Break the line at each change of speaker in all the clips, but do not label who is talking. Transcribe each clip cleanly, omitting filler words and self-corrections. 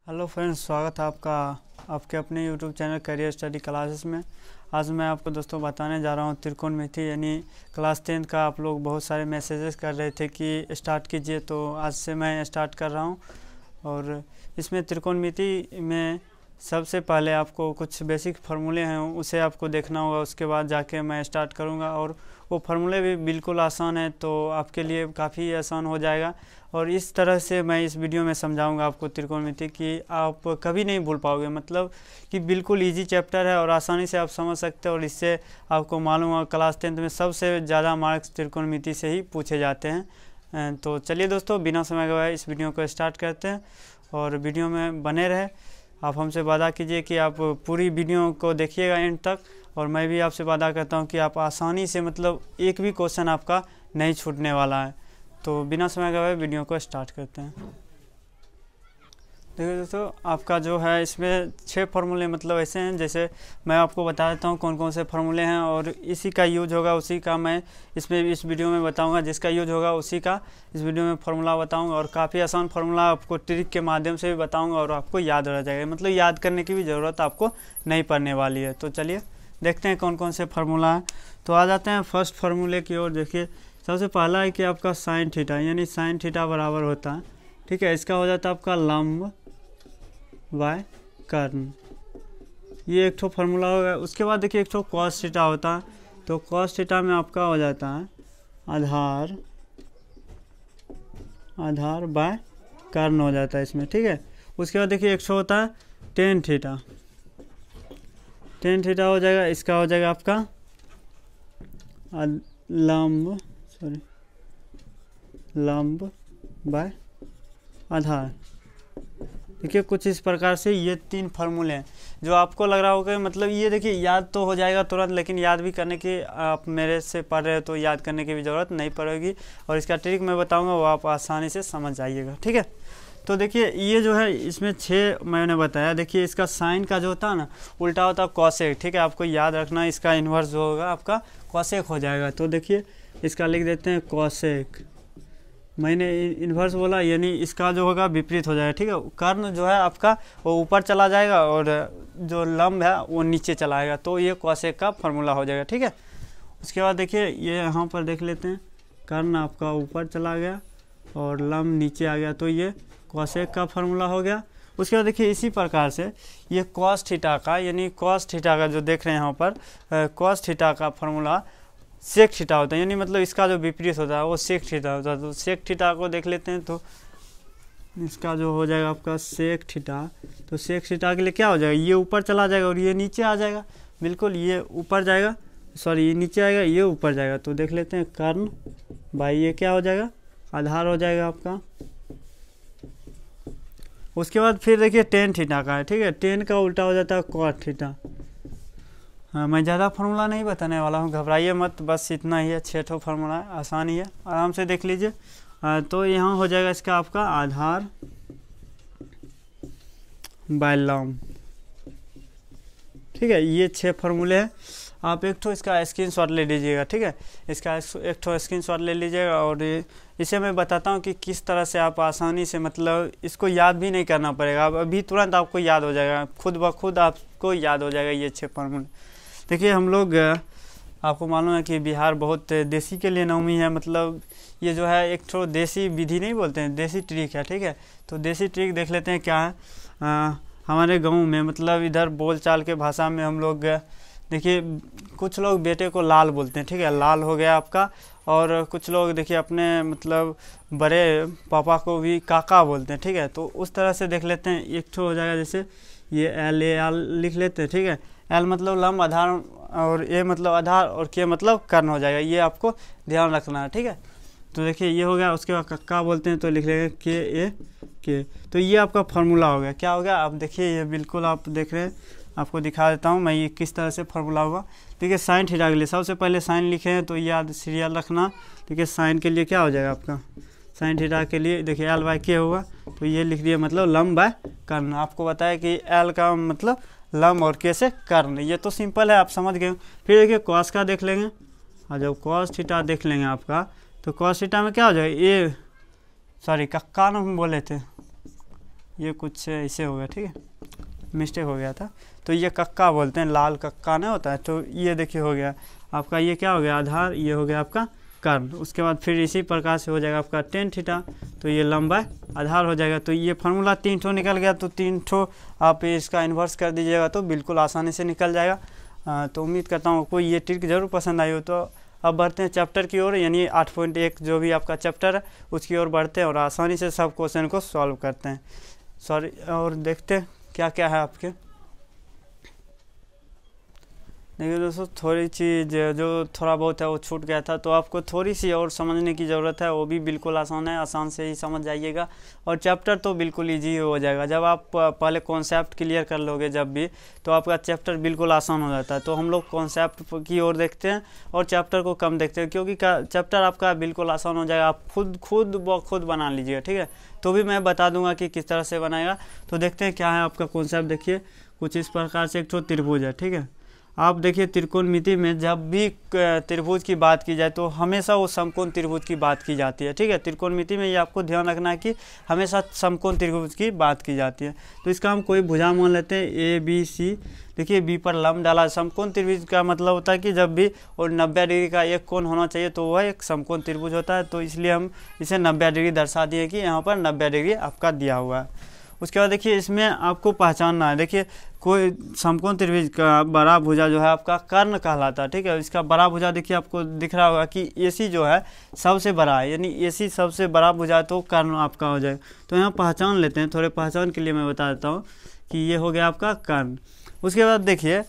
Hello friends, स्वागत है आपका आपके अपने YouTube channel career study classes में। आज मैं आपको दोस्तों बताने जा रहा हूँ त्रिकोणमिति यानी क्लास 10 का। आप लोग बहुत सारे मैसेजेस कर रहे थे कि स्टार्ट कीजिए, तो आज से मैं स्टार्ट कर रहा हूँ। और इसमें त्रिकोणमिति में सबसे पहले आपको कुछ बेसिक फार्मूले हैं, उसे आपको देखना होगा। उसके बाद जाके मैं स्टार्ट करूँगा और वो फार्मूले भी बिल्कुल आसान है, तो आपके लिए काफ़ी आसान हो जाएगा। और इस तरह से मैं इस वीडियो में समझाऊंगा आपको त्रिकोणमिति कि आप कभी नहीं भूल पाओगे, मतलब कि बिल्कुल इजी चैप्टर है और आसानी से आप समझ सकते हो। और इससे आपको मालूम है क्लास 10 में सबसे ज़्यादा मार्क्स त्रिकोणमिति से ही पूछे जाते हैं। तो चलिए दोस्तों, बिना समय गवाए इस वीडियो को स्टार्ट करते हैं और वीडियो में बने रहे। आप हमसे वादा कीजिए कि आप पूरी वीडियो को देखिएगा एंड तक, और मैं भी आपसे वादा करता हूं कि आप आसानी से, मतलब एक भी क्वेश्चन आपका नहीं छूटने वाला है। तो बिना समय गवाए वीडियो को स्टार्ट करते हैं। देखिए दोस्तों, आपका जो है इसमें 6 फार्मूले मतलब ऐसे हैं, जैसे मैं आपको बता देता हूँ कौन कौन से फार्मूले हैं और इसी का यूज होगा, उसी का मैं इसमें इस वीडियो में बताऊंगा। जिसका यूज होगा उसी का इस वीडियो में फार्मूला बताऊंगा, और काफ़ी आसान फार्मूला आपको ट्रिक के माध्यम से भी बताऊंगा और आपको याद रह जाएगा, मतलब याद करने की भी ज़रूरत आपको नहीं पड़ने वाली है। तो चलिए देखते हैं कौन कौन से फार्मूला हैं। तो आ जाते हैं फर्स्ट फार्मूले की ओर। देखिए, सबसे पहला है कि आपका साइन थीटा, यानी साइन थीटा बराबर होता है, ठीक है, इसका हो जाता है आपका लंब बाय कर्ण। ये एक ठो फार्मूला होगा। उसके बाद देखिए एक ठो कॉस थीटा होता है, तो कॉस थीटा में आपका हो जाता है आधार बाय कर्ण हो जाता है इसमें, ठीक है। उसके बाद देखिए एक ठो होता है टेन थीटा, टेन थीटा हो जाएगा, इसका हो जाएगा आपका लंब बाय आधार। देखिए कुछ इस प्रकार से ये 3 फार्मूले हैं जो आपको लग रहा होगा, मतलब ये देखिए याद तो हो जाएगा तुरंत, लेकिन याद भी करने की, आप मेरे से पढ़ रहे हो तो याद करने की भी ज़रूरत नहीं पड़ेगी। और इसका ट्रिक मैं बताऊंगा, वो आप आसानी से समझ जाइएगा, ठीक है। तो देखिए ये जो है इसमें 6 मैंने बताया। देखिए इसका साइन का जो होता है ना, उल्टा होता है कॉसेक, ठीक है। आपको याद रखना, इसका इन्वर्स जो होगा आपका कॉसेक हो जाएगा। तो देखिए इसका लिख देते हैं कॉसेक। मैंने इन्वर्स बोला, यानी इसका जो होगा विपरीत हो जाएगा, ठीक है। कर्ण जो है आपका वो ऊपर चला जाएगा और जो लंब है वो नीचे चला आएगा, तो ये कॉसेक का फार्मूला हो जाएगा, ठीक है। उसके बाद देखिए ये यहाँ पर देख लेते हैं, कर्ण आपका ऊपर चला गया और लंब नीचे आ गया, तो ये कॉसेक का फार्मूला हो गया। उसके बाद देखिए इसी प्रकार से ये कॉस थीटा का, यानी कॉस थीटा का जो देख रहे हैं यहाँ पर, कॉस थीटा का फार्मूला सेक थीटा होता है, यानी मतलब इसका जो विपरीत होता है वो सेक थीटा होता है। तो सेक थीटा को देख लेते हैं, तो इसका जो हो जाएगा आपका सेक थीटा। तो सेक थीटा के लिए क्या हो जाएगा, ये ऊपर चला जाएगा और ये नीचे आ जाएगा, बिल्कुल ये ऊपर जाएगा, सॉरी ये नीचे आएगा, ये ऊपर जाएगा। तो देख लेते हैं कर्ण बाई ये क्या हो जाएगा, आधार हो जाएगा आपका। उसके बाद फिर देखिए टेन थीटा का है, ठीक है, टेन का उल्टा हो जाता है कॉट थीटा। हाँ, मैं ज़्यादा फार्मूला नहीं बताने वाला हूँ, घबराइए मत, बस इतना ही है, 6 ठो फार्मूला है, आसान ही है, आराम से देख लीजिए। तो यहाँ हो जाएगा इसका आपका आधार बाय लंब, ठीक है। ये 6 फार्मूले हैं। आप एक ठो इसका स्क्रीनशॉट ले लीजिएगा, ठीक है, इसका एक ठो स्क्रीनशॉट ले लीजिएगा। और इसे मैं बताता हूँ कि किस तरह से आप आसानी से, मतलब इसको याद भी नहीं करना पड़ेगा, अभी तुरंत आपको याद हो जाएगा, खुद ब खुद आपको याद हो जाएगा ये 6 फार्मूले। देखिए हम लोग, आपको मालूम है कि बिहार बहुत देसी के लिए नामी है, मतलब ये जो है एक ठो देसी विधि नहीं बोलते हैं, देसी ट्रिक है, ठीक है। तो देसी ट्रिक देख लेते हैं क्या है। हमारे गांव में, मतलब इधर बोलचाल के भाषा में हम लोग, देखिए कुछ लोग बेटे को लाल बोलते हैं, ठीक है, लाल हो गया आपका। और कुछ लोग देखिए अपने मतलब बड़े पापा को भी काका बोलते हैं, ठीक है। तो उस तरह से देख लेते हैं, एक ठो हो जाएगा, जैसे ये एल लिख लेते हैं, ठीक है। एल मतलब लंब, आधार, और ए मतलब आधार, और के मतलब कर्ण हो जाएगा, ये आपको ध्यान रखना है, ठीक है। तो देखिए ये हो गया। उसके बाद कक्का बोलते हैं तो लिख लेंगे के ए के। तो ये आपका फार्मूला हो गया। क्या हो गया, आप देखिए ये बिल्कुल आप देख रहे हैं, आपको दिखा देता हूँ मैं ये किस तरह से फार्मूला होगा। देखिए साइन थीटा के लिए सबसे पहले साइन लिखे हैं, तो याद सीरियल रखना। देखिए साइन के लिए क्या हो जाएगा आपका, साइन थीटा के लिए देखिए एल बाय के होगा, तो ये लिख दिया, मतलब लंब बाय कर्ण। आपको बताया कि एल का मतलब लंब और के से कर्ण, ये तो सिंपल है, आप समझ गए। फिर देखिए कॉस का देख लेंगे, और जब कॉस थीटा देख लेंगे आपका, तो कॉस थीटा में क्या हो जाएगा, ये सॉरी कक्का ना बोले थे, ये कुछ ऐसे हो गया, ठीक है, मिस्टेक हो गया था। तो ये कक्का बोलते हैं, लाल कक्का नहीं होता है। तो ये देखिए हो गया आपका, ये क्या हो गया आधार, ये हो गया आपका कर्ण। उसके बाद फिर इसी प्रकार से हो जाएगा आपका टेन थीटा, तो ये लंबाई आधार हो जाएगा। तो ये फार्मूला 3 ठो निकल गया। तो 3 ठो आप इसका इन्वर्स कर दीजिएगा तो बिल्कुल आसानी से निकल जाएगा। तो उम्मीद करता हूँ आपको ये ट्रिक ज़रूर पसंद आई हो। तो अब बढ़ते हैं चैप्टर की ओर, यानी 8.1 जो भी आपका चैप्टर है उसकी ओर बढ़ते हैं और आसानी से सब क्वेश्चन को सॉल्व करते हैं। सॉरी, और देखते हैं क्या क्या है आपके। देखिए दोस्तों, थोड़ी चीज़ जो थोड़ा बहुत है वो छूट गया था, तो आपको थोड़ी सी और समझने की ज़रूरत है। वो भी बिल्कुल आसान है, आसान से ही समझ जाइएगा और चैप्टर तो बिल्कुल इजी हो जाएगा। जब आप पहले कॉन्सेप्ट क्लियर कर लोगे जब भी, तो आपका चैप्टर बिल्कुल आसान हो जाता है। तो हम लोग कॉन्सेप्ट की ओर देखते हैं और चैप्टर को कम देखते हैं, क्योंकि चैप्टर आपका बिल्कुल आसान हो जाएगा। आप खुद बना लीजिएगा, ठीक है। तो भी मैं बता दूंगा कि किस तरह से बनाएगा। तो देखते हैं क्या है आपका कॉन्सेप्ट। देखिए कुछ इस प्रकार से एक तो त्रिभुज है, ठीक है। आप देखिए त्रिकोणमिति में जब भी त्रिभुज की बात की जाए तो हमेशा वो समकोण त्रिभुज की बात की जाती है, ठीक है। त्रिकोणमिति में ये आपको ध्यान रखना है कि हमेशा समकोण त्रिभुज की बात की जाती है। तो इसका हम कोई भुजा मान लेते हैं ABC। देखिए बी पर लंब डाला। समकोण त्रिभुज का मतलब होता है कि जब भी और 90 डिग्री का एक कोण होना चाहिए तो वह एक समकोण त्रिभुज होता है। तो इसलिए हम इसे 90 डिग्री दर्शा दिए कि यहाँ पर 90 डिग्री आपका दिया हुआ है। उसके बाद देखिए इसमें आपको पहचानना है। देखिए कोई समकोण त्रिभुज का बड़ा भुजा जो है आपका कर्ण कहलाता है, ठीक है। इसका बड़ा भुजा देखिए आपको दिख रहा होगा कि AC जो है सबसे बड़ा है, यानी AC सबसे बड़ा भुजा तो कर्ण आपका हो जाएगा। तो यहाँ पहचान लेते हैं, थोड़े पहचान के लिए मैं बता देता हूँ कि ये हो गया आपका कर्ण। उसके बाद देखिए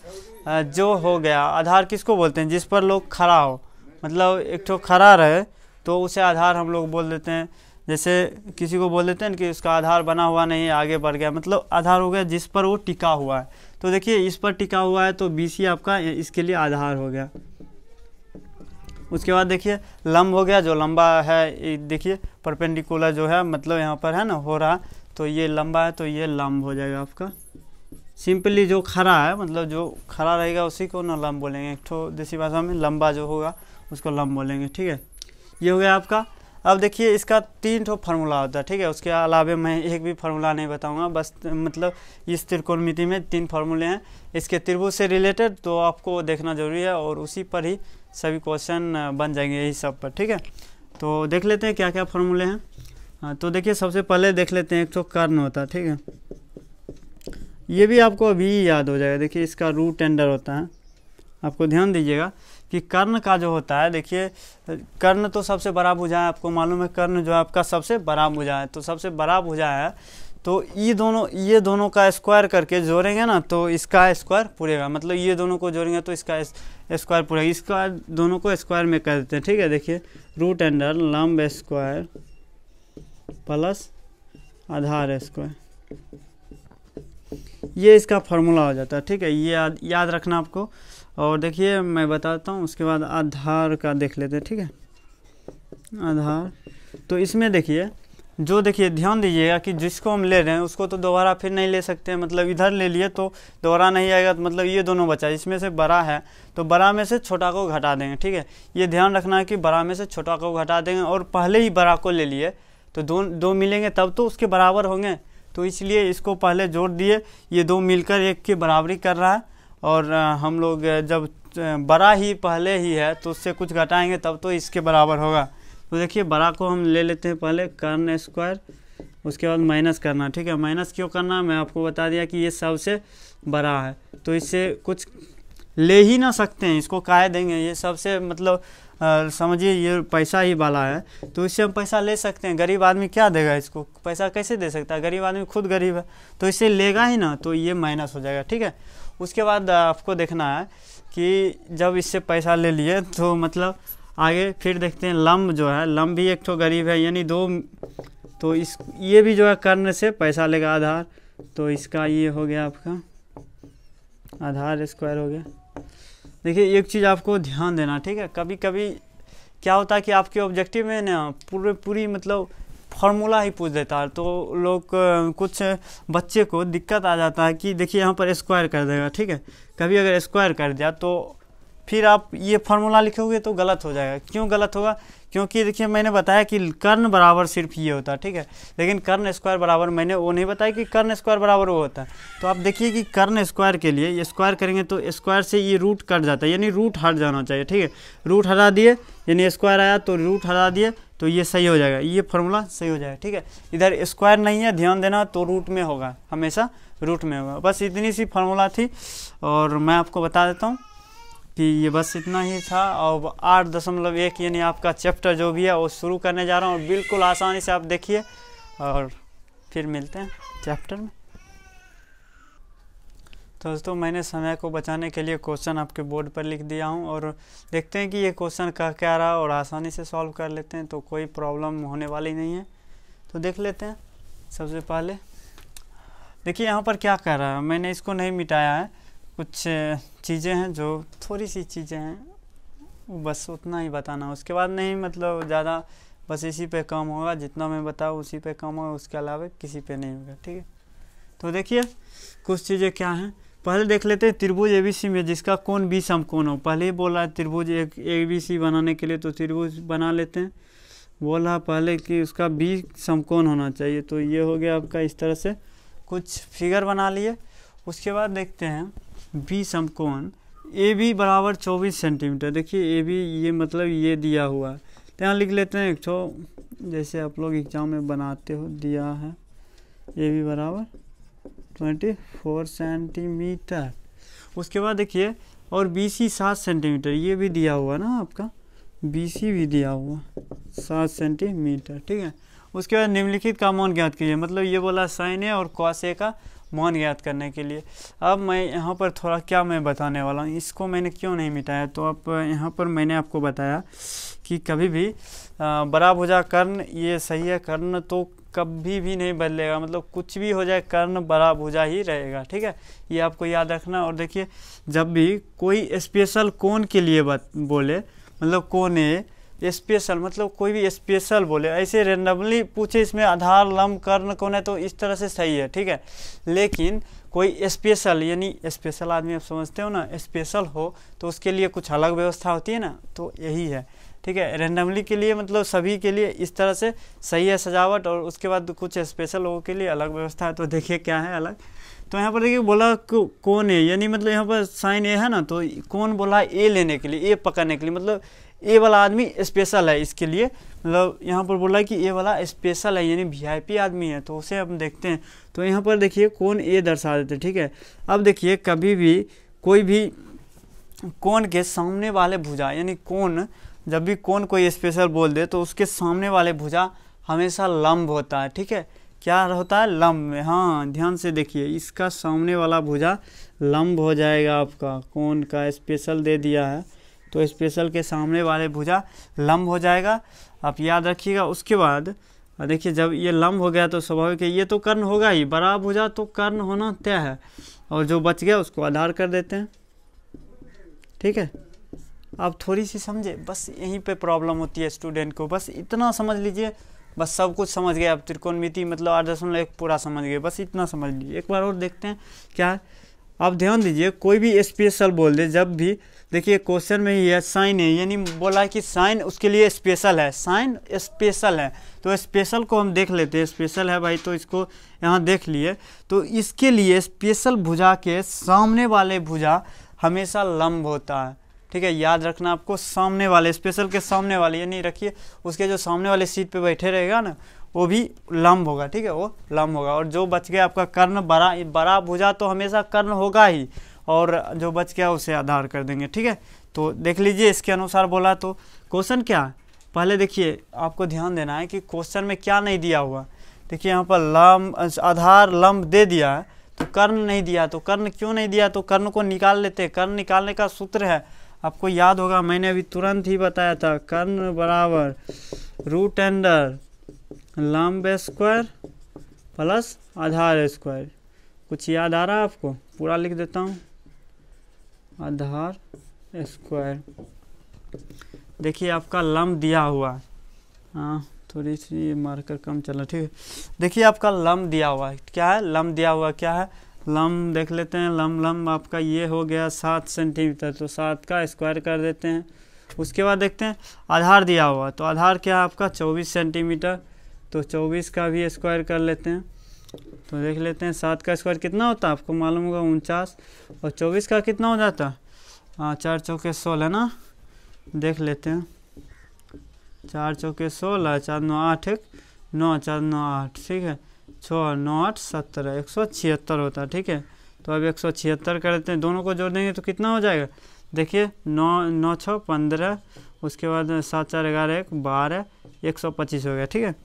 जो हो गया आधार किसको बोलते हैं, जिस पर लोग खड़ा हो, मतलब एक तो खड़ा रहे तो उसे आधार हम लोग बोल देते हैं। जैसे किसी को बोल देते हैं कि उसका आधार बना हुआ नहीं, आगे बढ़ गया, मतलब आधार हो गया जिस पर वो टिका हुआ है। तो देखिए इस पर टिका हुआ है तो BC आपका इसके लिए आधार हो गया। उसके बाद देखिए लंब हो गया, जो लंबा है, देखिए परपेंडिकुलर जो है मतलब यहाँ पर है ना हो रहा, तो ये लंबा है तो ये लंब हो जाएगा आपका। सिंपली जो खड़ा है, मतलब जो खड़ा रहेगा उसी को ना लंब बोलेंगे। एक तो देसी भाषा में लंबा जो होगा उसको लंब बोलेंगे, ठीक है। ये हो गया आपका। अब देखिए इसका 3 ठो फार्मूला होता है, ठीक है। उसके अलावा मैं एक भी फार्मूला नहीं बताऊंगा, बस मतलब इस त्रिकोणमिति में 3 फार्मूले हैं इसके त्रिभुज से रिलेटेड, तो आपको देखना जरूरी है और उसी पर ही सभी क्वेश्चन बन जाएंगे यही सब पर, ठीक है। तो देख लेते हैं क्या क्या फार्मूले हैं। हाँ, तो देखिए सबसे पहले देख लेते हैं एक तो कर्ण होता है, ठीक है। ये भी आपको अभी याद हो जाएगा। देखिए इसका रूट अंडर होता है, आपको ध्यान दीजिएगा कि कर्ण का जो होता है, देखिए कर्ण तो सबसे बड़ा भुजा है, आपको मालूम है कर्ण जो है आपका सबसे बड़ा भुजा है। तो सबसे बड़ा भुजा है तो ये दोनों का स्क्वायर करके जोड़ेंगे ना तो इसका स्क्वायर पूरेगा, मतलब ये दोनों को जोड़ेंगे तो इसका स्क्वायर पूरेगा। इसका दोनों को स्क्वायर में कर देते हैं, ठीक है। देखिए रूट अंडर लंब स्क्वायर प्लस आधार स्क्वायर, ये इसका फार्मूला हो जाता है, ठीक है। ये याद रखना आपको। और देखिए मैं बताता हूँ, उसके बाद आधार का देख लेते हैं, ठीक है। आधार तो इसमें देखिए जो देखिए ध्यान दीजिएगा कि जिसको हम ले रहे हैं उसको तो दोबारा फिर नहीं ले सकते हैं, मतलब इधर ले लिए तो दोबारा नहीं आएगा, तो मतलब ये दोनों बचा, इसमें से बड़ा है तो बड़ा में से छोटा को घटा देंगे, ठीक है। ये ध्यान रखना है कि बड़ा में से छोटा को घटा देंगे और पहले ही बड़ा को ले लिए तो दो मिलेंगे तब तो उसके बराबर होंगे, तो इसलिए इसको पहले जोड़ दिए, ये 2 मिलकर 1 की बराबरी कर रहा है। और हम लोग जब बड़ा ही पहले ही है तो उससे कुछ घटाएंगे तब तो इसके बराबर होगा। तो देखिए बड़ा को हम ले लेते हैं पहले कर्ण स्क्वायर, उसके बाद माइनस करना, ठीक है। माइनस क्यों करना, मैं आपको बता दिया कि ये सबसे बड़ा है तो इससे कुछ ले ही ना सकते हैं, इसको काहे देंगे, ये सबसे मतलब समझिए ये पैसा ही वाला है तो इससे हम पैसा ले सकते हैं। गरीब आदमी क्या देगा इसको, पैसा कैसे दे सकता है, गरीब आदमी खुद गरीब है तो इससे लेगा ही ना, तो ये माइनस हो जाएगा, ठीक है। उसके बाद आपको देखना है कि जब इससे पैसा ले लिए तो मतलब आगे फिर देखते हैं लंब जो है, लंब भी एक तो गरीब है यानी 2, तो ये भी जो है कर्ण से पैसा लेगा आधार, तो इसका ये हो गया आपका आधार स्क्वायर हो गया। देखिए एक चीज़ आपको ध्यान देना, ठीक है। कभी कभी क्या होता है कि आपके ऑब्जेक्टिव में ना पूरी मतलब फार्मूला ही पूछ देता है, तो लोग कुछ बच्चे को दिक्कत आ जाता है कि देखिए यहाँ पर स्क्वायर कर देगा, ठीक है। कभी अगर स्क्वायर कर दिया तो फिर आप ये फार्मूला लिखोगे तो गलत हो जाएगा। क्यों गलत होगा? क्योंकि देखिए मैंने बताया कि कर्ण बराबर सिर्फ ये होता है, ठीक है, लेकिन कर्ण स्क्वायर बराबर मैंने वो नहीं बताया कि कर्ण स्क्वायर बराबर वो होता है। तो आप देखिए कि कर्ण स्क्वायर के लिए ये स्क्वायर करेंगे तो स्क्वायर से ये रूट कट जाता है, यानी रूट हट जाना चाहिए, ठीक है। रूट हटा दिए यानी स्क्वायर आया तो रूट हटा दिए तो ये सही हो जाएगा, ये फार्मूला सही हो जाएगा, ठीक है। इधर स्क्वायर नहीं है, ध्यान देना, तो रूट में होगा, हमेशा रूट में होगा। बस इतनी सी फार्मूला थी और मैं आपको बता देता हूँ कि ये बस इतना ही था। और 8.1 यानी आपका चैप्टर जो भी है वो शुरू करने जा रहा हूँ, और बिल्कुल आसानी से आप देखिए और फिर मिलते हैं चैप्टर में। तो दोस्तों मैंने समय को बचाने के लिए क्वेश्चन आपके बोर्ड पर लिख दिया हूँ, और देखते हैं कि ये क्वेश्चन का क्या रहा, और आसानी से सॉल्व कर लेते हैं, तो कोई प्रॉब्लम होने वाली नहीं है। तो देख लेते हैं। सबसे पहले देखिए यहाँ पर क्या कर रहा है, मैंने इसको नहीं मिटाया है, कुछ चीज़ें हैं जो थोड़ी सी चीज़ें हैं, बस उतना ही बताना, उसके बाद नहीं, मतलब ज़्यादा, बस इसी पे काम होगा, जितना मैं बताऊँ उसी पे काम होगा, उसके अलावा किसी पे नहीं होगा, ठीक है। तो देखिए कुछ चीज़ें क्या हैं, पहले देख लेते हैं। त्रिभुज एबीसी में जिसका कोण बी समकोण हो, पहले ही बोल रहा है त्रिभुज एबीसी बनाने के लिए, तो त्रिभुज बना लेते हैं। बोल रहा पहले कि उसका बी समकोण होना चाहिए, तो ये हो गया आपका, इस तरह से कुछ फिगर बना लिए। उसके बाद देखते हैं बी समकोण ए बी बराबर 24 सेंटीमीटर। देखिए ए बी ये मतलब ये दिया हुआ है, तो यहाँ लिख लेते हैं 100, जैसे आप लोग एग्जाम में बनाते हो, दिया है ए बी बराबर 24 सेंटीमीटर। उसके बाद देखिए और बी सी 7 सेंटीमीटर, ये भी दिया हुआ ना आपका, बी सी भी दिया हुआ 7 सेंटीमीटर, ठीक है। उसके बाद निम्नलिखित का मान ज्ञात कीजिए, मतलब ये बोला साइन ए और कॉस ए का मान ज्ञात करने के लिए। अब मैं यहाँ पर थोड़ा क्या मैं बताने वाला हूँ, इसको मैंने क्यों नहीं मिटाया, तो आप यहाँ पर मैंने आपको बताया कि कभी भी बड़ा भुजा कर्ण ये सही है, कर्ण तो कभी भी नहीं बदलेगा, मतलब कुछ भी हो जाए कर्ण बड़ा भुजा ही रहेगा, ठीक है, ये आपको याद रखना। और देखिए जब भी कोई स्पेशल कोण के लिए बोले, मतलब कोण ए स्पेशल, मतलब कोई भी स्पेशल बोले, ऐसे रेंडमली पूछे इसमें आधार लंब कर्ण कौन है, तो इस तरह से सही है, ठीक है। लेकिन कोई स्पेशल, यानी स्पेशल आदमी आप समझते हो ना, स्पेशल हो तो उसके लिए कुछ अलग व्यवस्था होती है ना, तो यही है, ठीक है। रेंडमली के लिए मतलब सभी के लिए इस तरह से सही है सजावट, और उसके बाद कुछ स्पेशल लोगों के लिए अलग व्यवस्था है। तो देखिए क्या है अलग, तो यहाँ पर देखिए बोला कौन है, यानी मतलब यहाँ पर साइन ए है ना, तो कौन बोला ए लेने के लिए, ए पकड़ने के लिए, मतलब ए वाला आदमी स्पेशल है इसके लिए, मतलब यहाँ पर बोला कि ए वाला स्पेशल है, यानी वीआईपी आदमी है, तो उसे हम देखते हैं। तो यहाँ पर देखिए कौन ए दर्शा देते, ठीक है। अब देखिए कभी भी कोई भी कोण के सामने वाले भुजा, यानी कोण, जब भी कोण कोई स्पेशल बोल दे तो उसके सामने वाले भुजा हमेशा लंब होता है, ठीक है। क्या होता है? लंब में, हाँ ध्यान से देखिए, इसका सामने वाला भुजा लंब हो जाएगा आपका, कोण का स्पेशल दे दिया है तो स्पेशल के सामने वाले भुजा लंब हो जाएगा, आप याद रखिएगा। उसके बाद देखिए जब ये लंब हो गया तो स्वाभाविक है ये तो कर्ण होगा ही, बड़ा भुजा तो कर्ण होना तय है, और जो बच गया उसको आधार कर देते हैं, ठीक है। आप थोड़ी सी समझे, बस यहीं पे प्रॉब्लम होती है स्टूडेंट को, बस इतना समझ लीजिए, बस सब कुछ समझ गए आप, त्रिकोणमिति मतलब 8.1 पूरा समझ गए, बस इतना समझ लीजिए। एक बार और देखते हैं क्या है, आप ध्यान दीजिए, कोई भी स्पेशल बोल दे, जब भी देखिए क्वेश्चन में ही है साइन है, यानी बोला है कि साइन उसके लिए स्पेशल है, साइन स्पेशल है, तो स्पेशल को हम देख लेते हैं, स्पेशल है भाई तो इसको यहाँ देख लिए, तो इसके लिए स्पेशल भुजा के सामने वाले भुजा हमेशा लंब होता है, ठीक है, याद रखना आपको, सामने वाले, स्पेशल के सामने वाले, यानी रखिए उसके जो सामने वाले सीट पे बैठे रहेगा ना वो भी लंब होगा, ठीक है, वो लंब होगा। और जो बच गया आपका कर्ण, बड़ा भुजा तो हमेशा कर्ण होगा ही, और जो बच गया उसे आधार कर देंगे, ठीक है। तो देख लीजिए इसके अनुसार बोला, तो क्वेश्चन क्या है, पहले देखिए आपको ध्यान देना है कि क्वेश्चन में क्या नहीं दिया हुआ। देखिए यहाँ पर लंब, आधार लंब दे दिया है, तो कर्ण नहीं दिया, तो कर्ण क्यों नहीं दिया, तो कर्ण को निकाल लेते हैं। कर्ण निकालने का सूत्र है, आपको याद होगा, मैंने अभी तुरंत ही बताया था, कर्ण बराबर रूट अंडर लंब स्क्वायर प्लस आधार स्क्वायर। कुछ याद आ रहा है आपको? पूरा लिख देता हूँ, आधार स्क्वायर। देखिए आपका लंब दिया हुआ है, हाँ थोड़ी सी मार्कर कम चला, ठीक है। देखिए आपका लंब दिया हुआ है, क्या है, लंब दिया हुआ क्या है, लंब देख लेते हैं। लंब आपका ये हो गया 7 सेंटीमीटर, तो 7 का स्क्वायर कर देते हैं। उसके बाद देखते हैं आधार दिया हुआ, तो आधार क्या है आपका 24 सेंटीमीटर, तो 24 का भी स्क्वायर कर लेते हैं। तो देख लेते हैं 7 का स्क्वायर कितना होता है, आपको मालूम होगा 49, और 24 का कितना हो जाता है, 4 चौके 16 ना। देख लेते हैं 4 चौके 16, 4 9 8 1 9, 4 9 8, ठीक है, 6 9 8 17, 176 होता है, ठीक है। तो अब 176 कर देते हैं, दोनों को जोड़ देंगे तो कितना हो जाएगा, देखिए 9 9 6 15, उसके बाद 7 4 11 1 12, 125 हो गया, ठीक है।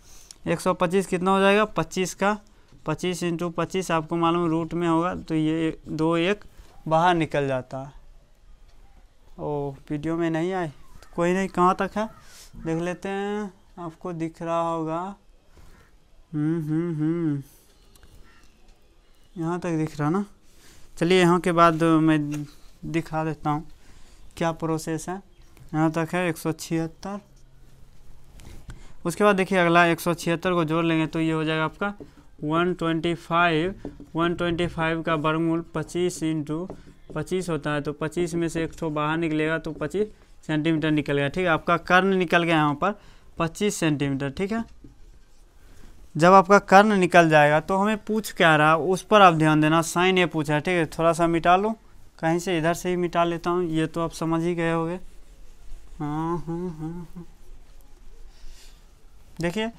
125 कितना हो जाएगा, 25 का 25 इंटू 25 आपको मालूम रूट में होगा, तो ये 2 1 बाहर निकल जाता है। ओ वीडियो में नहीं आए तो कोई नहीं, कहाँ तक है देख लेते हैं, आपको दिख रहा होगा। यहाँ तक दिख रहा ना। चलिए यहाँ के बाद मैं दिखा देता हूँ क्या प्रोसेस है। यहाँ तक है 176। उसके बाद देखिए अगला 176 को जोड़ लेंगे तो ये हो जाएगा आपका 125। 125 का वर्गमूल 25 इंटू 25 होता है, तो 25 में से एक ठो बाहर निकलेगा तो 25 सेंटीमीटर निकल गया, ठीक है। आपका कर्ण निकल गया यहाँ पर 25 सेंटीमीटर, ठीक है। जब आपका कर्ण निकल जाएगा तो हमें पूछ क्या रहा उस पर आप ध्यान देना। साइन ए पूछा है, ठीक है। थोड़ा सा मिटा लो कहीं से, इधर से ही मिटा लेता हूँ, ये तो आप समझ ही गए होंगे। हाँ। देखिए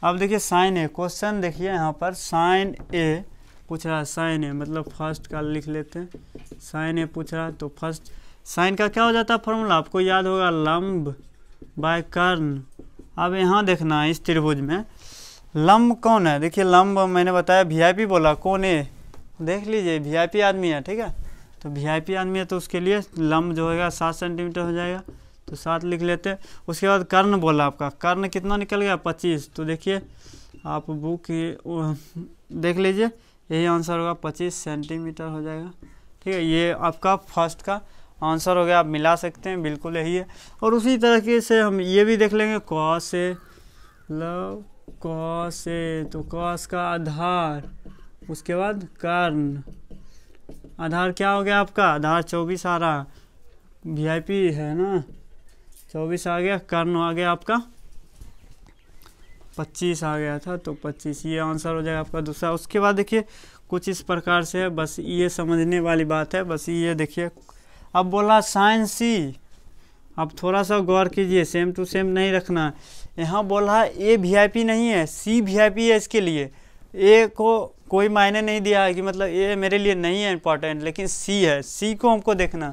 अब देखिए साइन ए, क्वेश्चन देखिए यहाँ पर साइन ए पूछ रहा है। साइन ए मतलब फर्स्ट का लिख लेते हैं। साइन ए पूछ रहा है तो फर्स्ट साइन का क्या हो जाता है फॉर्मूला, आपको याद होगा, लंब बाय कर्ण। अब यहाँ देखना इस त्रिभुज में लंब कौन है, देखिए लंब मैंने बताया वीआईपी बोला, कौन है देख लीजिए, वीआईपी आदमी है, ठीक है। तो वीआईपी आदमी है तो उसके लिए लंब जो होगा 7 सेंटीमीटर हो जाएगा, तो 7 लिख लेते हैं। उसके बाद कर्ण बोला, आपका कर्ण कितना निकल गया 25, तो देखिए आप बुक देख लीजिए, यही आंसर होगा 25 सेंटीमीटर हो जाएगा, ठीक है। ये आपका फर्स्ट का आंसर हो गया, आप मिला सकते हैं, बिल्कुल यही है। और उसी तरीके से हम ये भी देख लेंगे कॉस ए, कॉस ए, तो कॉस का आधार, उसके बाद कर्ण, आधार क्या हो गया आपका, आधार 24 आ रहा, वीआईपी है ना, 24 आ गया, कर्ण आ गया आपका 25 आ गया था, तो 25 ये आंसर हो जाएगा आपका दूसरा। उसके बाद देखिए कुछ इस प्रकार से है, बस ये समझने वाली बात है, बस ये देखिए। अब बोला साइन सी, अब थोड़ा सा गौर कीजिए, सेम टू सेम नहीं रखना। यहाँ बोला ए वीआईपी नहीं है, सी वीआईपी है, इसके लिए ए को कोई मायने नहीं दिया है कि मतलब ए मेरे लिए नहीं है इम्पॉर्टेंट, लेकिन सी है, सी को हमको देखना।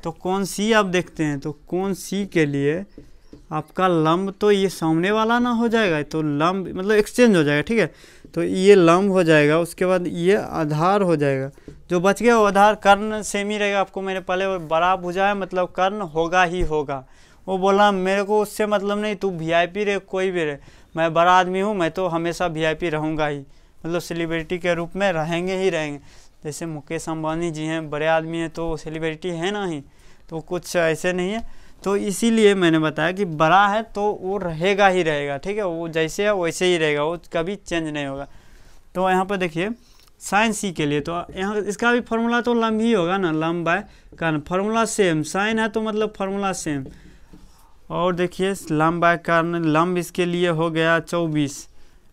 तो कौन सी आप देखते हैं, तो कौन सी के लिए आपका लंब तो ये सामने वाला ना हो जाएगा, तो लंब मतलब एक्सचेंज हो जाएगा, ठीक है। तो ये लंब हो जाएगा, उसके बाद ये आधार हो जाएगा, जो बच गया वो आधार। कर्ण सेम ही रहेगा, आपको मैंने पहले वो बड़ा बुझा है, मतलब कर्ण होगा ही होगा। वो बोला मेरे को उससे मतलब नहीं, तू वीआईपी रहे कोई भी रहे, मैं बड़ा आदमी हूँ, मैं तो हमेशा वीआईपी रहूँगा ही, मतलब सेलिब्रिटी के रूप में रहेंगे ही रहेंगे। जैसे मुकेश अंबानी जी हैं, बड़े आदमी हैं तो सेलिब्रिटी है ना ही, तो कुछ ऐसे नहीं है। तो इसीलिए मैंने बताया कि बड़ा है तो वो रहेगा ही रहेगा, ठीक है, वो जैसे है वैसे ही रहेगा, वो कभी चेंज नहीं होगा। तो यहाँ पर देखिए साइन सी के लिए, तो यहाँ इसका भी फार्मूला तो लंब ही होगा ना, लंब बाय कर्ण, फार्मूला सेम, साइन है तो मतलब फार्मूला सेम। और देखिए लंब बाय कर्ण, लंब इसके लिए हो गया 24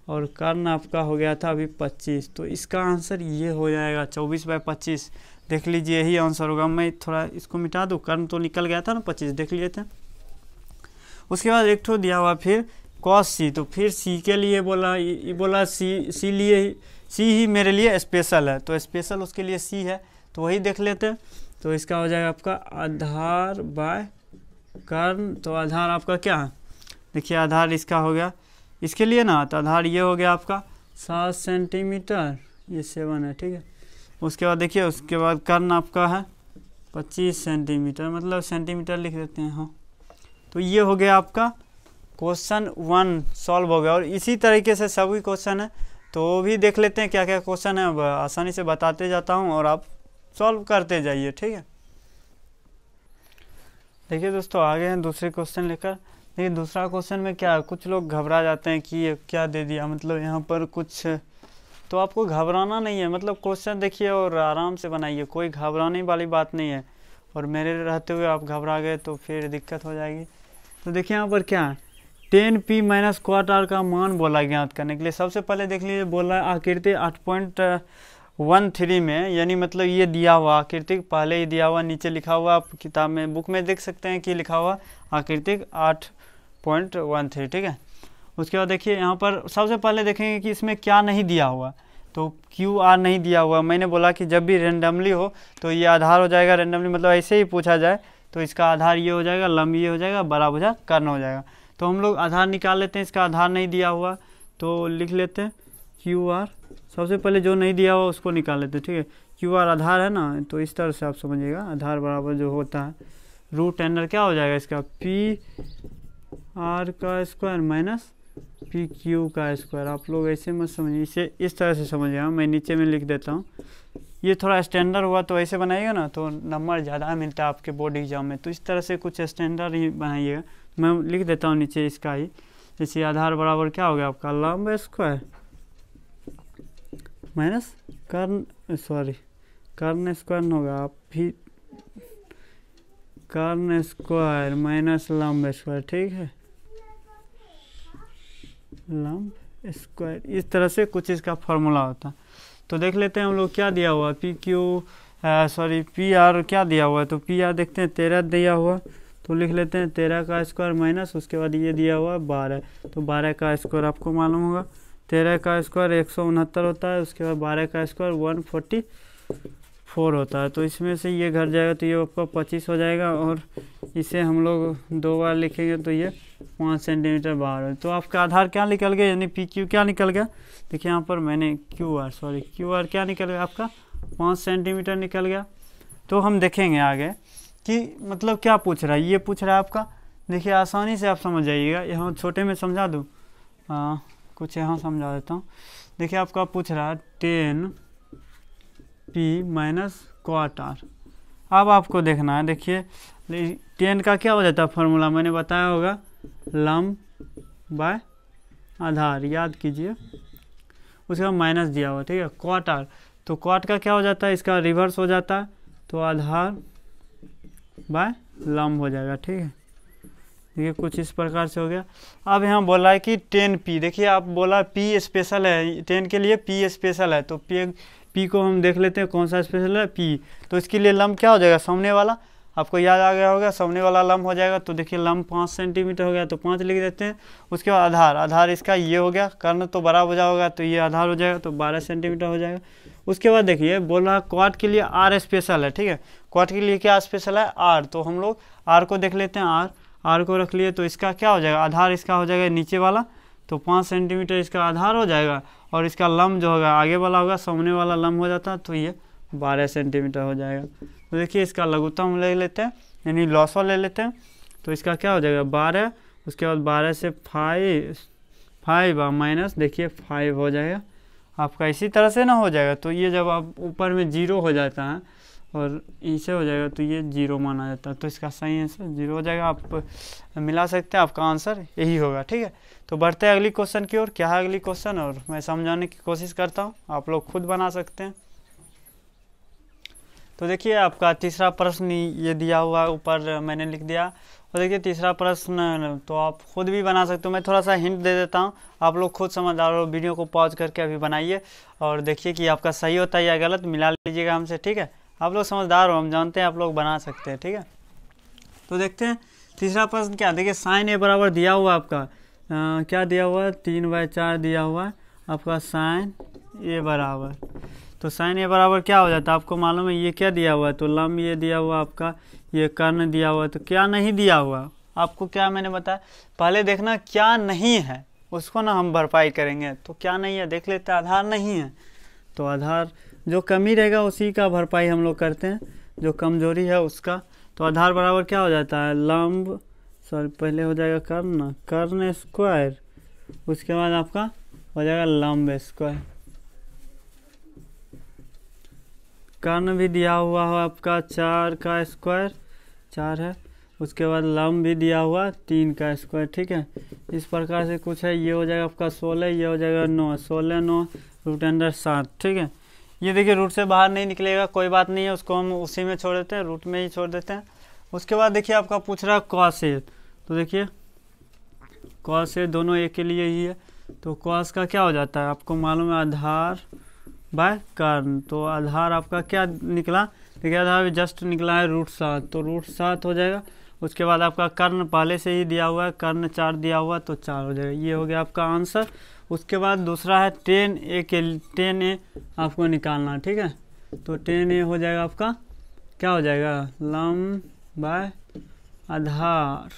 और कर्ण आपका हो गया था अभी 25, तो इसका आंसर ये हो जाएगा 24/25। देख लीजिए यही आंसर होगा। मैं थोड़ा इसको मिटा दूँ, कर्ण तो निकल गया था ना 25, देख लिए थे। उसके बाद एक ठो दिया हुआ फिर कॉस सी, तो फिर सी के लिए बोला सी लिए, सी ही मेरे लिए स्पेशल है, तो स्पेशल उसके लिए सी है, तो वही देख लेते हैं। तो इसका हो जाएगा आपका आधार बाय कर्ण, तो आधार आपका क्या है, देखिए आधार इसका हो गया इसके लिए ना, तो आधार ये हो गया आपका 7 सेंटीमीटर, ये 7 है, ठीक है। उसके बाद देखिए उसके बाद कर्ण आपका है 25 सेंटीमीटर, मतलब सेंटीमीटर लिख देते हैं, हाँ। तो ये हो गया आपका क्वेश्चन 1 सॉल्व हो गया। और इसी तरीके से सभी क्वेश्चन है, तो भी देख लेते हैं क्या क्या क्वेश्चन है, अब आसानी से बताते जाता हूँ और आप सॉल्व करते जाइए, ठीक है। देखिए दोस्तों आगे हैं दूसरे क्वेश्चन लेकर। देखिए दूसरा क्वेश्चन में क्या, कुछ लोग घबरा जाते हैं कि ये क्या दे दिया, मतलब यहाँ पर कुछ, तो आपको घबराना नहीं है, मतलब क्वेश्चन देखिए और आराम से बनाइए, कोई घबराने वाली बात नहीं है। और मेरे रहते हुए आप घबरा गए तो फिर दिक्कत हो जाएगी। तो देखिए यहाँ पर क्या है, 10p माइनस क्वाट आर का मान बोला ज्ञात करने के लिए। सबसे पहले देख लीजिए, बोला आकृति 8.13 में, यानी मतलब ये दिया हुआ आकृति पहले ही दिया हुआ, नीचे लिखा हुआ, आप किताब में बुक में देख सकते हैं कि लिखा हुआ आकृति 8.13, ठीक है। उसके बाद देखिए यहाँ पर सबसे पहले देखेंगे कि इसमें क्या नहीं दिया हुआ, तो क्यू आर नहीं दिया हुआ। मैंने बोला कि जब भी रेंडमली हो तो ये आधार हो जाएगा, रेंडमली मतलब ऐसे ही पूछा जाए तो इसका आधार ये हो जाएगा, लंब ये हो जाएगा, बड़ा भुजा कर्ण हो जाएगा। तो हम लोग आधार निकाल लेते हैं, इसका आधार नहीं दिया हुआ तो लिख लेते हैं क्यू आर। सबसे पहले जो नहीं दिया हुआ उसको निकाल लेते हैं, ठीक है। क्यू आर आधार है ना, तो इस तरह से आप समझिएगा, आधार बराबर जो होता है रूट अंडर क्या हो जाएगा इसका, पी आर का स्क्वायर माइनस पी क्यू का स्क्वायर। आप लोग ऐसे मत समझिए, इसे इस तरह से समझिएगा, मैं नीचे में लिख देता हूँ। ये थोड़ा स्टैंडर्ड हुआ तो ऐसे बनाइएगा ना तो नंबर ज़्यादा मिलता है आपके बोर्ड एग्जाम में, तो इस तरह से कुछ स्टैंडर्ड ही बनाइएगा। मैं लिख देता हूँ नीचे इसका ही, इसी आधार बराबर क्या हो गया आपका, लंब स्क्वायर माइनस कर्ण, सॉरी कर्ण स्क्वायर होगा, आप भी कर्ण स्क्वायर माइनस लंब स्क्वायर, ठीक है, लंब स्क्वायर। इस तरह से कुछ इसका फॉर्मूला होता है। तो देख लेते हैं हम लोग क्या दिया हुआ, P Q sorry P R क्या दिया हुआ है, तो पी आर देखते हैं 13 दिया हुआ, तो लिख लेते हैं 13 का स्क्वायर माइनस, उसके बाद ये दिया हुआ 12, तो 12 का स्क्वायर आपको मालूम होगा, 13 का स्क्वायर 169 होता है, उसके बाद 12 का स्क्वायर 144 होता है। तो इसमें से ये घट जाएगा तो ये आपका 25 हो जाएगा, और इसे हम लोग 2 बार लिखेंगे तो ये 5 सेंटीमीटर बाहर है। तो आपका आधार क्या निकल गया, यानी पी क्यू क्या निकल गया, देखिए यहाँ पर मैंने क्यू आर क्या निकल गया आपका 5 सेंटीमीटर निकल गया। तो हम देखेंगे आगे कि मतलब क्या पूछ रहा है, ये पूछ रहा है आपका, देखिए आसानी से आप समझ जाइएगा, यहाँ छोटे में समझा दूँ, कुछ यहाँ समझा देता हूँ। देखिए आपका पूछ रहा है 10p माइनस क्वाट आर। अब आपको देखना है, देखिए 10 का क्या हो जाता है फॉर्मूला, मैंने बताया होगा, लंब बाय आधार, याद कीजिए, उसके बाद माइनस दिया हुआ, ठीक है। क्वाट आर, तो क्वाट का क्या हो जाता है, इसका रिवर्स हो जाता है, तो आधार बाय लंब हो जाएगा, ठीक है। देखिए कुछ इस प्रकार से हो गया। अब यहाँ बोला है कि 10p, देखिए आप बोला p स्पेशल है, 10 के लिए p स्पेशल है, तो p को हम देख लेते हैं कौन सा स्पेशल है, p, तो इसके लिए लंब क्या हो जाएगा, सामने वाला, आपको याद आ गया होगा, सामने वाला लंब हो जाएगा। तो देखिए लंब 5 सेंटीमीटर हो गया, तो 5 लिख देते हैं। उसके बाद आधार इसका ये हो गया, कर्ण तो बड़ा हो जाएगा, तो ये आधार हो जाएगा, तो 12 सेंटीमीटर हो जाएगा। उसके बाद देखिए बोल रहा क्वाट के लिए आर स्पेशल है, ठीक है, क्वाट के लिए क्या स्पेशल है, आर, तो हम लोग आर को देख लेते हैं, आर को रख लिए, तो इसका क्या हो जाएगा, आधार इसका हो जाएगा नीचे वाला, तो 5 सेंटीमीटर इसका आधार हो जाएगा, और इसका लंब जो होगा आगे वाला होगा, सामने वाला लंब हो जाता है, तो ये 12 सेंटीमीटर हो जाएगा। तो देखिए इसका लघुत्तम ले लेते हैं, यानी लॉसवा ले लेते हैं, तो इसका क्या हो जाएगा 12, उसके बाद 12 से 5 माइनस देखिए 5 हो जाएगा आपका, इसी तरह से ना हो जाएगा। तो ये जब आप ऊपर में 0 हो जाता है और इसे हो जाएगा तो ये 0 माना जाता है, तो इसका सही आंसर 0 हो जाएगा। आप मिला सकते हैं, आपका आंसर यही होगा, ठीक है। तो बढ़ते हैं अगली क्वेश्चन की ओर। क्या है अगली क्वेश्चन, और मैं समझाने की कोशिश करता हूँ, आप लोग खुद बना सकते हैं। तो देखिए आपका तीसरा प्रश्न ये दिया हुआ, ऊपर मैंने लिख दिया, और देखिए तीसरा प्रश्न तो आप खुद भी बना सकते हो, मैं थोड़ा सा हिंट दे देता हूँ, आप लोग खुद समझदार हो, वीडियो को पॉज करके अभी बनाइए और देखिए कि आपका सही होता है या गलत, मिला लीजिएगा हमसे, ठीक है। आप लोग समझदार हो, हम जानते हैं आप लोग बना सकते हैं, ठीक है। तो देखते हैं तीसरा प्रश्न क्या, देखिए साइन ए बराबर दिया हुआ आपका, क्या दिया हुआ है 3/4 दिया हुआ है आपका साइन ए बराबर, तो साइन ए बराबर क्या हो जाता है आपको मालूम है, ये क्या दिया हुआ है, तो लंब ये दिया हुआ आपका, ये कर्ण दिया हुआ है, तो क्या नहीं दिया हुआ आपको, क्या मैंने बताया, पहले देखना क्या नहीं है, उसको ना हम भरपाई करेंगे। तो क्या नहीं है देख लेते हैं, आधार नहीं है, तो आधार जो कमी रहेगा उसी का भरपाई हम लोग करते हैं, जो कमजोरी है उसका। तो आधार बराबर क्या हो जाता है, लंब सॉरी पहले हो जाएगा कर्ण स्क्वायर, उसके बाद आपका हो जाएगा लंब स्क्वायर, कर्ण भी दिया हुआ है आपका 4 का स्क्वायर 4 है, उसके बाद लंब भी दिया हुआ 3 का स्क्वायर, ठीक है। इस प्रकार से कुछ है, ये हो जाएगा आपका 16, ये हो जाएगा 9, 16 9 रूट अंडर 7, ठीक है। ये देखिए रूट से बाहर नहीं निकलेगा, कोई बात नहीं है, उसको हम उसी में छोड़ देते हैं, रूट में ही छोड़ देते हैं। उसके बाद देखिए आपका पूछ रहा है कॉस ए, तो देखिए कॉस ए दोनों ए के लिए ही है, तो कॉस का क्या हो जाता है आपको मालूम है, आधार बाय कर्ण। तो आधार आपका क्या निकला, देखिए आधार जस्ट निकला है रूट 7, तो रूट 7 हो जाएगा। उसके बाद आपका कर्ण पहले से ही दिया हुआ है, कर्ण 4 दिया हुआ है, तो 4 हो जाएगा। ये हो गया आपका आंसर। उसके बाद दूसरा है 10A के 10A आपको निकालना, ठीक है। तो 10A हो जाएगा आपका, क्या हो जाएगा, लंब बाय आधार,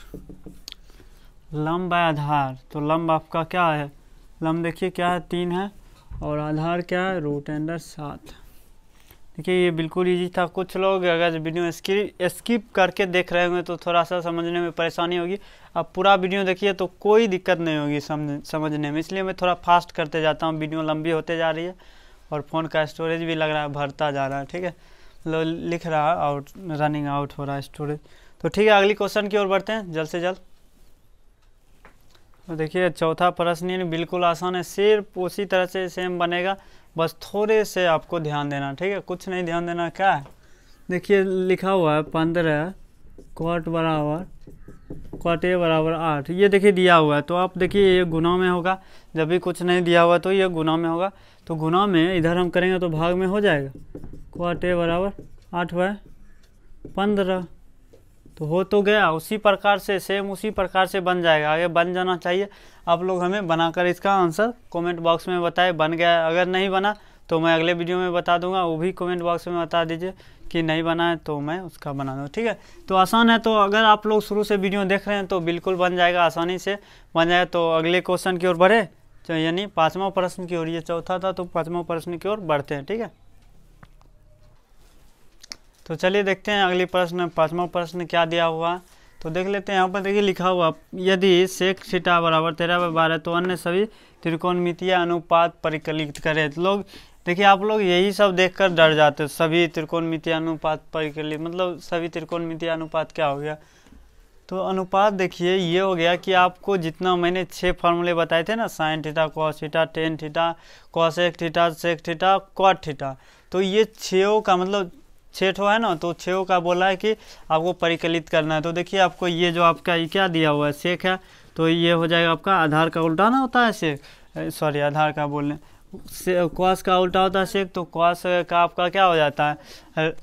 लंब बाय आधार। तो लंब आपका क्या है, लंब देखिए क्या है 3 है, और आधार क्या है रूट अंडर 7। देखिए ये बिल्कुल इजी था। कुछ लोग अगर वीडियो स्किप करके देख रहे होंगे तो थोड़ा सा समझने में परेशानी होगी। अब पूरा वीडियो देखिए तो कोई दिक्कत नहीं होगी समझने में, इसलिए मैं थोड़ा फास्ट करते जाता हूँ। वीडियो लंबी होते जा रही है और फ़ोन का स्टोरेज भी लग रहा है भरता जा रहा है, ठीक है, लिख रहा है आउट, रनिंग आउट हो रहा है स्टोरेज। तो ठीक है, अगली क्वेश्चन की ओर बढ़ते हैं जल्द से जल्द। तो देखिए चौथा प्रश्न बिल्कुल आसान है, सिर्फ उसी तरह से सेम बनेगा, बस थोड़े से आपको ध्यान देना, ठीक है, कुछ नहीं ध्यान देना। क्या है, देखिए लिखा हुआ है 15 क्वाट बराबर क्वाट ए बराबर 8, ये देखिए दिया हुआ है। तो आप देखिए ये गुना में होगा, जब भी कुछ नहीं दिया हुआ तो ये गुना में होगा। तो गुना में इधर हम करेंगे तो भाग में हो जाएगा, क्वाट ए बराबर 8/15, तो हो तो गया। उसी प्रकार से सेम उसी प्रकार से बन जाएगा, आगे बन जाना चाहिए। आप लोग हमें बनाकर इसका आंसर कमेंट बॉक्स में बताएं बन गया। अगर नहीं बना तो मैं अगले वीडियो में बता दूंगा, वो भी कमेंट बॉक्स में बता दीजिए कि नहीं बना है तो मैं उसका बना दूँ, ठीक है। तो आसान है, तो अगर आप लोग शुरू से वीडियो देख रहे हैं तो बिल्कुल बन जाएगा, आसानी से बन जाएगा। तो अगले क्वेश्चन की ओर बढ़े, तो यानी 5वां प्रश्न की ओर, ये चौथा था तो 5वां प्रश्न की ओर बढ़ते हैं, ठीक है। तो चलिए देखते हैं अगली प्रश्न, 5वां प्रश्न क्या दिया हुआ। तो देख लेते हैं, यहाँ पर देखिए लिखा हुआ, यदि सेक थीटा बराबर 13/12 तो अन्य सभी त्रिकोणमितीय अनुपात परिकलित करें। तो लोग देखिए, आप लोग यही सब देखकर डर जाते हो, सभी त्रिकोणमितीय अनुपात परिकलित, मतलब सभी त्रिकोणमितीय अनुपात क्या हो गया। तो अनुपात देखिए ये हो गया कि आपको जितना मैंने 6 फार्मूले बताए थे ना, sine theta, cos theta, tan theta, cosec theta, sec theta, cot theta, तो ये 6 का मतलब 6 है ना, तो 6 का बोला है कि आपको परिकलित करना है। तो देखिए आपको ये जो आपका ये क्या दिया हुआ है, सेक है, तो ये हो जाएगा आपका आधार का उल्टा ना होता है सेक, सॉरी आधार का बोलने, कॉस का उल्टा होता है सेक, तो कॉस का आपका क्या हो जाता है,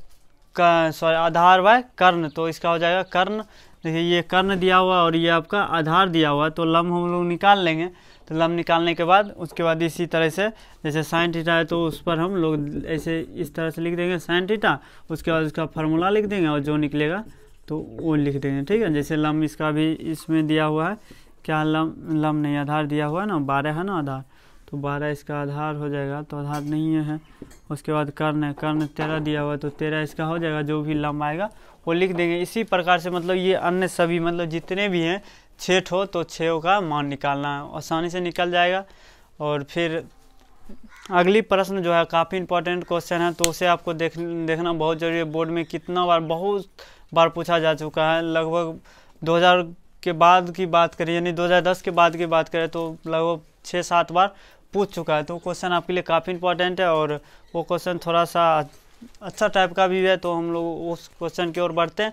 सॉरी आधार बाय कर्ण, तो इसका हो जाएगा कर्ण। देखिए ये कर्ण दिया हुआ और ये आपका आधार दिया हुआ, तो लंब हम लोग निकाल लेंगे। तो लंब निकालने के बाद उसके बाद इसी तरह से, जैसे साइन थीटा है तो उस पर हम लोग ऐसे इस तरह से लिख देंगे साइन थीटा, उसके बाद उसका फार्मूला लिख देंगे और जो निकलेगा तो वो लिख देंगे, ठीक है। जैसे लंब इसका भी इसमें दिया हुआ है, क्या लंब नहीं आधार दिया हुआ है ना, 12 है ना आधार, तो 12 इसका आधार हो जाएगा, तो आधार नहीं है। उसके बाद कर्ण है, कर्ण 13 दिया हुआ है, तो 13 इसका हो जाएगा, जो भी लंब आएगा वो लिख देंगे। इसी प्रकार से मतलब ये अन्य सभी मतलब जितने भी हैं 6 हो तो 6 का मान निकालना है, आसानी से निकल जाएगा। और फिर अगली प्रश्न जो है काफ़ी इंपॉर्टेंट क्वेश्चन है, तो उसे आपको देखना बहुत जरूरी है। बोर्ड में कितना बार, बहुत बार पूछा जा चुका है, लगभग 2000 के बाद की बात करें, यानी 2010 के बाद की बात करें तो लगभग 6-7 बार पूछ चुका है। तो क्वेश्चन आपके लिए काफ़ी इंपॉर्टेंट है और वो क्वेश्चन थोड़ा सा अच्छा टाइप का भी है, तो हम लोग उस क्वेश्चन की ओर बढ़ते हैं।